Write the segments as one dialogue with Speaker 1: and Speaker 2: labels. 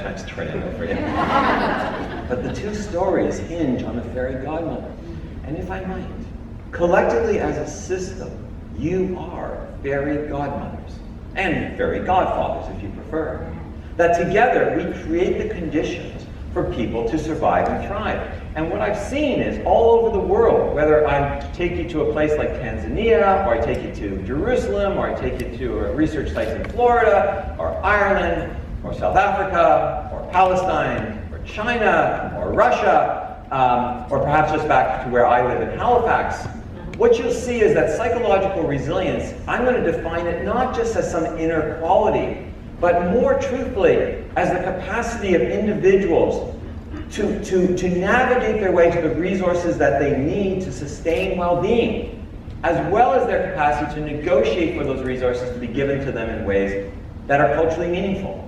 Speaker 1: bedtime's tornado for you. But the two stories hinge on the fairy godmother. And if I might, collectively as a system, you are fairy godmothers, and fairy godfathers if you prefer. That together we create the conditions for people to survive and thrive. And what I've seen is all over the world, whether I take you to a place like Tanzania, or I take you to Jerusalem, or I take you to a research site in Florida, or Ireland, or South Africa, or Palestine, or China, or Russia, or perhaps just back to where I live in Halifax, what you'll see is that psychological resilience, I'm going to define it not just as some inner quality, but more truthfully as the capacity of individuals to navigate their way to the resources that they need to sustain well-being, as well as their capacity to negotiate for those resources to be given to them in ways that are culturally meaningful.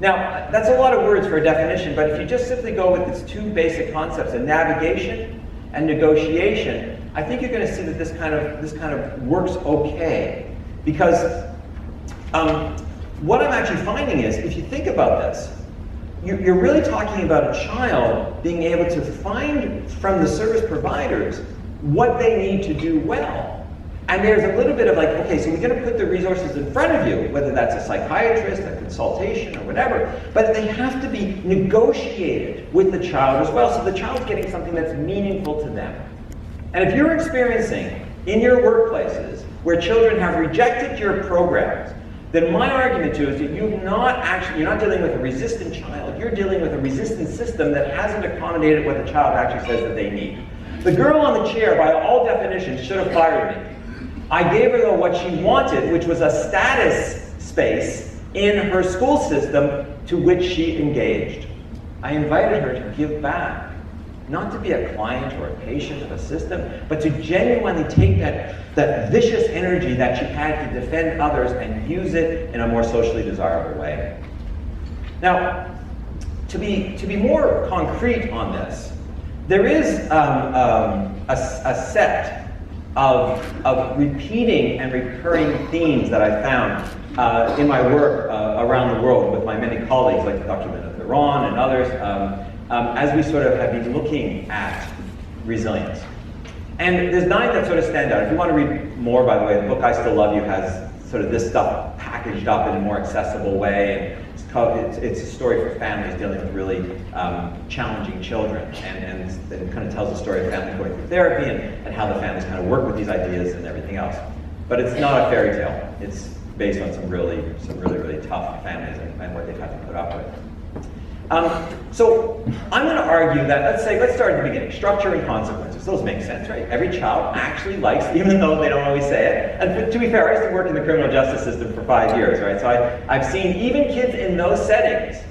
Speaker 1: Now, that's a lot of words for a definition, but if you just simply go with its two basic concepts of navigation and negotiation, I think you're going to see that this kind of works okay. Because what I'm actually finding is, if you think about this, you're really talking about a child being able to find from the service providers what they need to do well. And there's a little bit of like, okay, so we're going to put the resources in front of you, whether that's a psychiatrist, a consultation, or whatever, but they have to be negotiated with the child as well, so the child's getting something that's meaningful to them. And if you're experiencing in your workplaces where children have rejected your programs, then my argument to you is that you're not dealing with a resistant child, you're dealing with a resistant system that hasn't accommodated what the child actually says that they need. The girl on the chair, by all definitions, should have fired me. I gave her, though, what she wanted, which was a status space in her school system to which she engaged. I invited her to give back, not to be a client or a patient of a system, but to genuinely take that vicious energy that she had to defend others and use it in a more socially desirable way. Now, to be more concrete on this, there is a set of repeating and recurring themes that I found in my work around the world with my many colleagues like Dr. Linda Theron and others, as we sort of have been looking at resilience. And there's 9 that sort of stand out. If you want to read more, by the way, the book I Still Love You has sort of this stuff packaged up in a more accessible way. And it's a story for families dealing with really challenging children, and it kind of tells the story of families going through therapy and how the families kind of work with these ideas and everything else. But it's not a fairy tale. It's based on some really tough families and what they've had to put up with. So I'm going to argue that, let's start at the beginning. Structure and consequences. Those make sense, right? Every child actually likes, even though they don't always say it. And to be fair, I used to work in the criminal justice system for 5 years, right? So I've seen even kids in those settings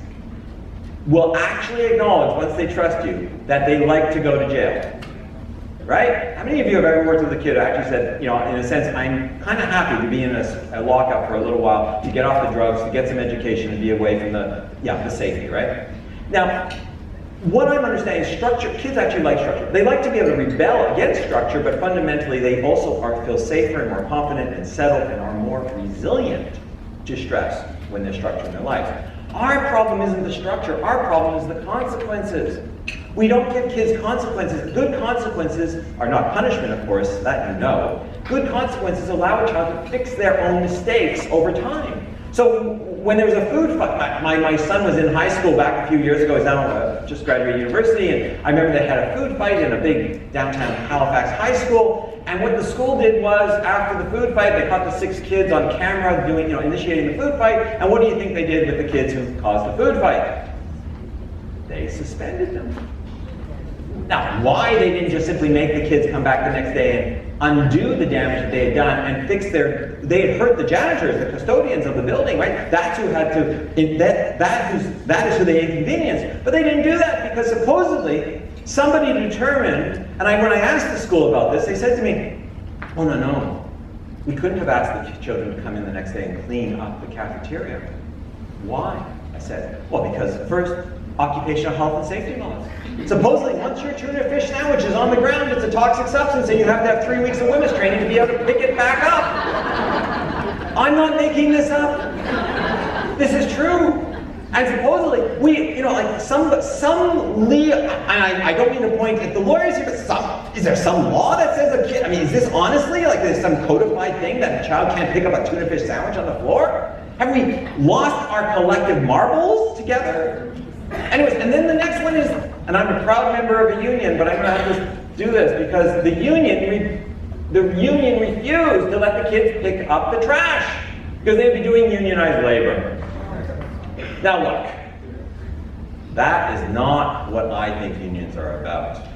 Speaker 1: will actually acknowledge, once they trust you, that they like to go to jail. Right? How many of you have ever worked with a kid who actually said, you know, in a sense, I'm kind of happy to be in a lockup for a little while, to get off the drugs, to get some education, and be away from the safety, right? Now, what I'm understanding is structure. Kids actually like structure. They like to be able to rebel against structure, but fundamentally they also feel safer and more confident and settled and are more resilient to stress when there's structure in their lives. Our problem isn't the structure. Our problem is the consequences. We don't give kids consequences. Good consequences are not punishment, of course, that you know. Good consequences allow a child to fix their own mistakes over time. So when there was a food fight, my son was in high school back a few years ago. He's now just graduated university, and I remember they had a food fight in a big downtown Halifax high school. And what the school did was, after the food fight, they caught the 6 kids on camera initiating the food fight. And what do you think they did with the kids who caused the food fight? They suspended them. Now, why they didn't just simply make the kids come back the next day and undo the damage that they had done and fix they had hurt the janitors, the custodians of the building, right? That's who had to, that is who they inconvenienced. But they didn't do that because supposedly somebody determined, and when I asked the school about this, they said to me, oh no, we couldn't have asked the children to come in the next day and clean up the cafeteria. Why? I said, well, because first, occupational health and safety laws. Supposedly, once your tuna fish sandwich is on the ground, it's a toxic substance, and you have to have 3 weeks of women's training to be able to pick it back up. I'm not making this up. This is true. And supposedly, like I don't mean to point at the lawyers here, but is there some law that says a kid, is this honestly, like there's some codified thing that a child can't pick up a tuna fish sandwich on the floor? Have we lost our collective marbles together? Anyways, and then the next one is, and I'm a proud member of a union, but I'm going to have to do this because the union refused to let the kids pick up the trash because they'd be doing unionized labor. Now look, that is not what I think unions are about.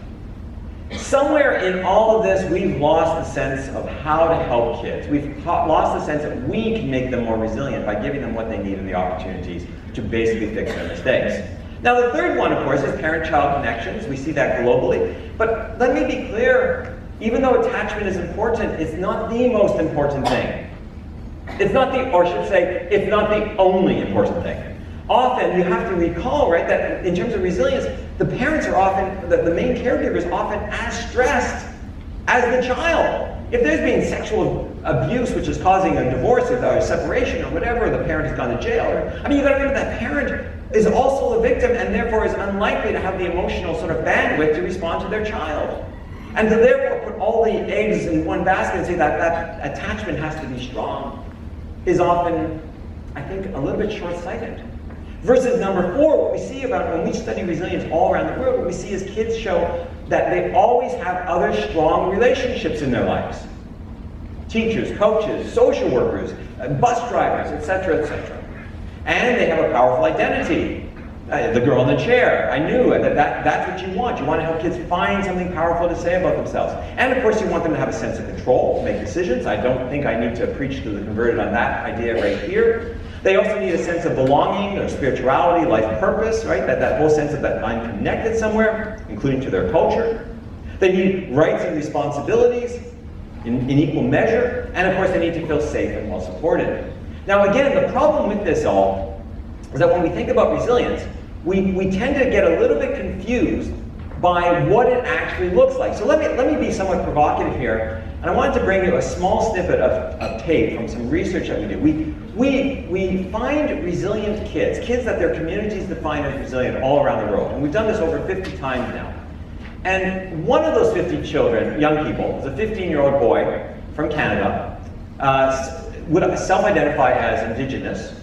Speaker 1: Somewhere in all of this, we've lost the sense of how to help kids. We've lost the sense that we can make them more resilient by giving them what they need and the opportunities to basically fix their mistakes. Now the third one, of course, is parent-child connections. We see that globally. But let me be clear, even though attachment is important, it's not the most important thing. It's not it's not the only important thing. Often, you have to recall, right, that in terms of resilience, the parents are often, the main caregiver is often as stressed as the child. If there's been sexual abuse, which is causing a divorce or a separation or whatever, the parent has gone to jail. You've got to remember that parent is also a victim and therefore is unlikely to have the emotional sort of bandwidth to respond to their child. And to therefore put all the eggs in one basket and say that attachment has to be strong is often, I think, a little bit short-sighted. Versus number 4, what we see about when we study resilience all around the world, what we see is kids show that they always have other strong relationships in their lives. Teachers, coaches, social workers, bus drivers, etc., etc. And they have a powerful identity. The girl in the chair, I knew that's what you want. You want to help kids find something powerful to say about themselves. And of course you want them to have a sense of control, make decisions. I don't think I need to preach to the converted on that idea right here. They also need a sense of belonging, or spirituality, life purpose, right? That whole sense of that I'm connected somewhere, including to their culture. They need rights and responsibilities in equal measure. And of course they need to feel safe and well supported. Now again, the problem with this all is that when we think about resilience, we tend to get a little bit confused by what it actually looks like. So let me be somewhat provocative here, and I wanted to bring you a small snippet of tape from some research that we do. We find resilient kids that their communities define as resilient all around the world, and we've done this over 50 times now. And one of those 50 children, young people, is a 15-year-old boy from Canada, would self-identify as Indigenous,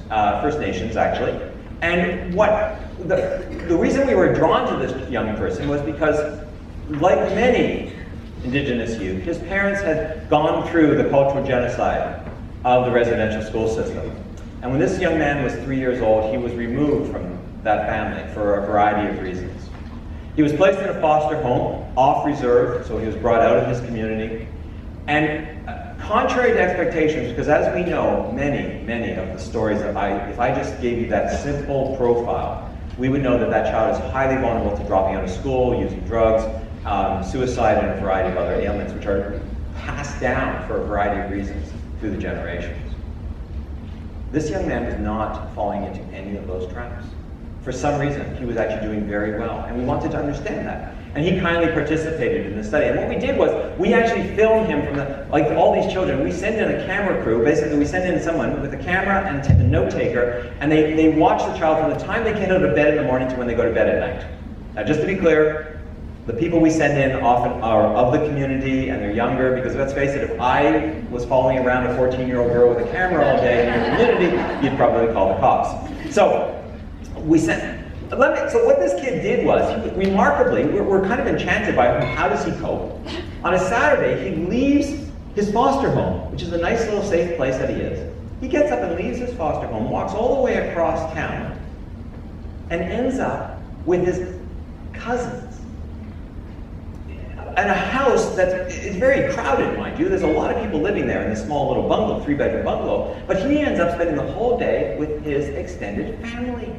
Speaker 1: First Nations actually, and the reason we were drawn to this young person was because, like many Indigenous youth, his parents had gone through the cultural genocide of the residential school system. And when this young man was 3 years old, he was removed from that family for a variety of reasons. He was placed in a foster home, off reserve, so he was brought out of his community. And contrary to expectations, because as we know, many of the stories that if I just gave you that simple profile, we would know that child is highly vulnerable to dropping out of school, using drugs, suicide, and a variety of other ailments, which are passed down for a variety of reasons through the generations. This young man was not falling into any of those traps. For some reason, he was actually doing very well, and we wanted to understand that. And he kindly participated in the study. And what we did was, we actually filmed him from like all these children. We send in a camera crew. Basically, we send in someone with a camera and a note taker, and they watch the child from the time they get out of bed in the morning to when they go to bed at night. Now, just to be clear, the people we send in often are of the community, and they're younger, because let's face it, if I was following around a 14-year-old girl with a camera all day in your community, you'd probably call the cops. So we sent. So what this kid did was, remarkably, we're kind of enchanted by him. How does he cope? On a Saturday, he leaves his foster home, which is a nice little safe place that he is. He gets up and leaves his foster home, walks all the way across town, and ends up with his cousins. And a house that is very crowded, mind you. There's a lot of people living there in this small little bungalow, 3-bedroom bungalow. But he ends up spending the whole day with his extended family.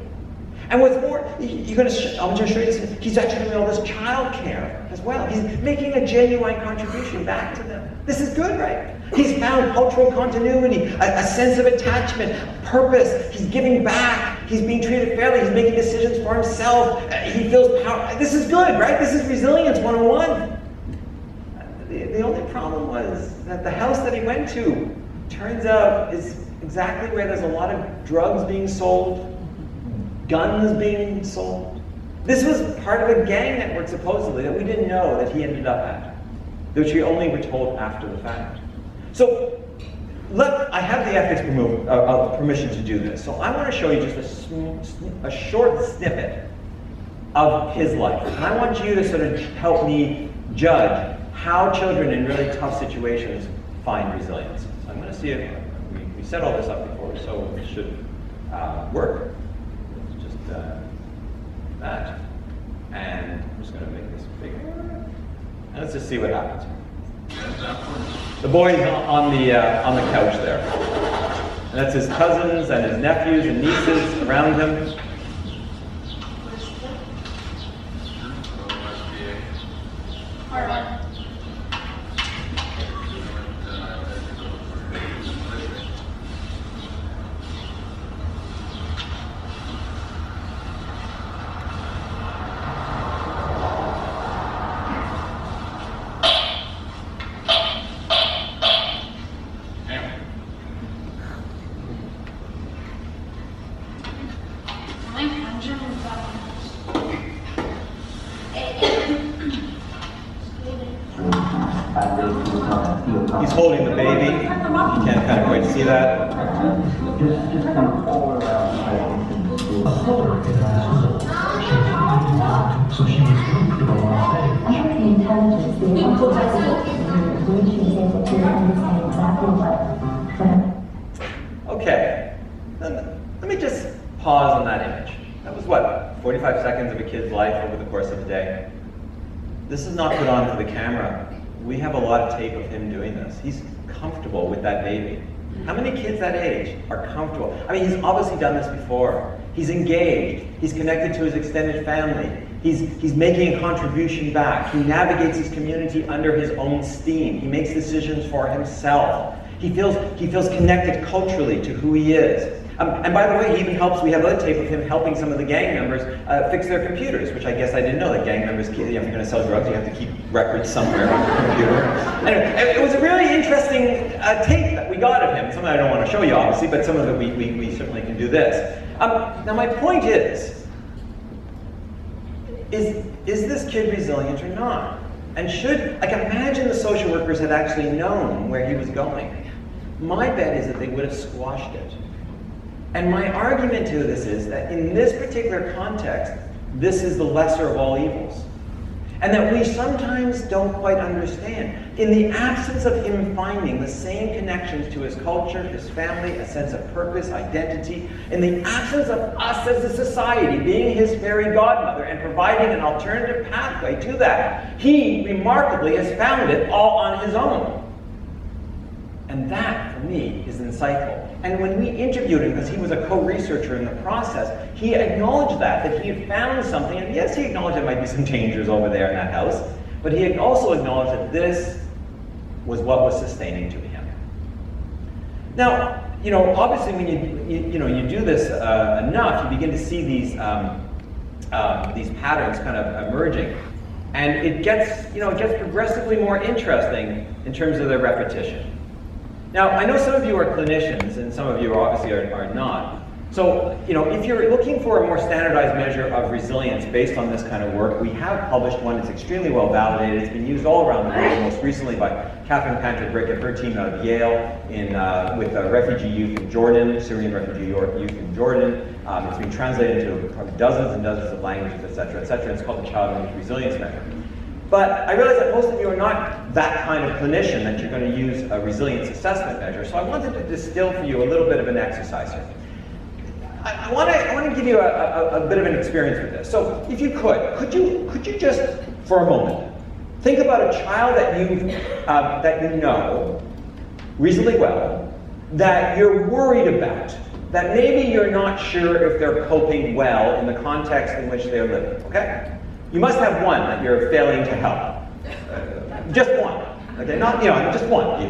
Speaker 1: And what's more, I'm going to show you this. He's actually doing all this child care as well. He's making a genuine contribution back to them. This is good, right? He's found cultural continuity, a sense of attachment, purpose. He's giving back. He's being treated fairly. He's making decisions for himself. He feels power. This is good, right? This is resilience 101. The only problem was that the house that he went to, turns out, is exactly where there's a lot of drugs being sold, guns being sold. This was part of a gang network, supposedly, that we didn't know that he ended up at, which we only were told after the fact. So, I have the ethics permission to do this. So I want to show you just a short snippet of his life. And I want you to sort of help me judge how children in really tough situations find resilience. So I'm going to see if we set all this up before, so it should work. It's just that. And I'm just going to make this bigger. And let's just see what happens. The boy's on the couch there. And that's his cousins and his nephews and nieces around him. He's holding the baby. You can't kind of quite see that. Okay. Let me just pause on that image. That was what, 45 seconds of a kid's life over the course of a day? This is not put on for the camera. We have a lot of tape of him doing this. He's comfortable with that baby. How many kids that age are comfortable? I mean, he's obviously done this before. He's engaged. He's connected to his extended family. He's making a contribution back. He navigates his community under his own steam. He makes decisions for himself. He feels connected culturally to who he is. And by the way, he even helps, we have other tape of him helping some of the gang members fix their computers, which I guess I didn't know that gang members, if you're going to sell drugs, you have to keep records somewhere on the computer. Anyway, it was a really interesting tape that we got of him. Some of it I don't want to show you, obviously, but some of it we certainly can do this. Now my point is this kid resilient or not? And imagine the social workers had actually known where he was going. My bet is that they would have squashed it. And my argument to this is that in this particular context, this is the lesser of all evils. And that we sometimes don't quite understand. In the absence of him finding the same connections to his culture, his family, a sense of purpose, identity, in the absence of us as a society being his fairy godmother and providing an alternative pathway to that, he remarkably has found it all on his own. And that, for me, is insightful. And when we interviewed him, because he was a co-researcher in the process, he acknowledged that he had found something, and yes, he acknowledged there might be some dangers over there in that house, but he had also acknowledged that this was what was sustaining to him. Now, obviously when you do this enough, you begin to see these patterns kind of emerging. And it gets progressively more interesting in terms of their repetition. Now, I know some of you are clinicians, and some of you obviously are not. So, if you're looking for a more standardized measure of resilience based on this kind of work, we have published one that's extremely well validated. It's been used all around the world, most recently by Catherine Patrick and her team out of Yale with refugee youth in Jordan, Syrian refugee youth in Jordan. It's been translated into probably dozens and dozens of languages, et cetera, et cetera. It's called the Child and Youth Resilience Measure. But I realize that most of you are not that kind of clinician that you're going to use a resilience assessment measure. So I wanted to distill for you a little bit of an exercise here. I want to give you a bit of an experience with this. So if you could you just, for a moment, think about a child that you know reasonably well, that you're worried about, that maybe you're not sure if they're coping well in the context in which they're living, okay? You must have one that you're failing to help. Just one. Okay, just one.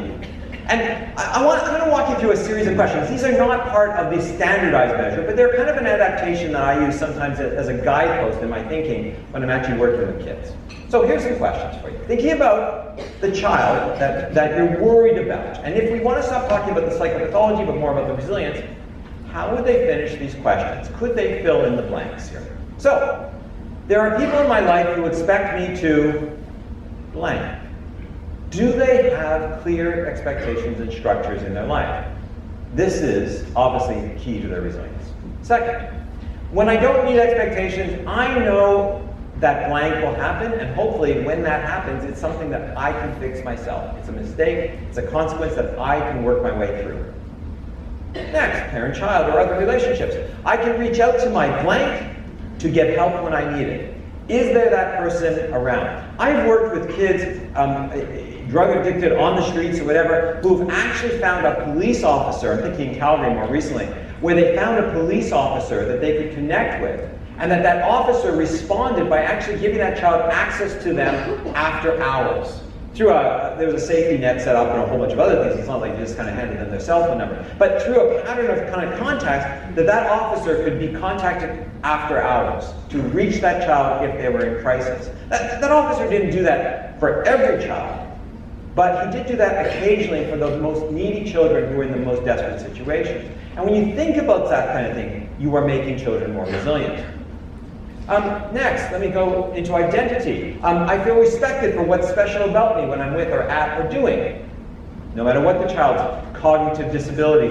Speaker 1: And I'm going to walk you through a series of questions. These are not part of the standardized measure, but they're kind of an adaptation that I use sometimes as a guidepost in my thinking when I'm actually working with kids. So here's some questions for you. Thinking about the child that you're worried about. And if we want to stop talking about the psychopathology, but more about the resilience, how would they finish these questions? Could they fill in the blanks here? So, there are people in my life who expect me to blank. Do they have clear expectations and structures in their life? This is obviously key to their resilience. Second, when I don't meet expectations, I know that blank will happen, and hopefully when that happens, it's something that I can fix myself. It's a mistake, it's a consequence that I can work my way through. Next, parent-child or other relationships. I can reach out to my blank to get help when I need it. Is there that person around? I've worked with kids, drug addicted on the streets or whatever, who've actually found a police officer, I'm thinking in Calgary more recently, where they found a police officer that they could connect with, and that officer responded by actually giving that child access to them after hours. There was a safety net set up and a whole bunch of other things. It's not like you just kind of handed them their cell phone number. But through a pattern of kind of contacts, that officer could be contacted after hours to reach that child if they were in crisis. That officer didn't do that for every child, but he did do that occasionally for those most needy children who were in the most desperate situations. And when you think about that kind of thing, you are making children more resilient. Next, let me go into identity. I feel respected for what's special about me when I'm with or at or doing, no matter what the child's cognitive disability,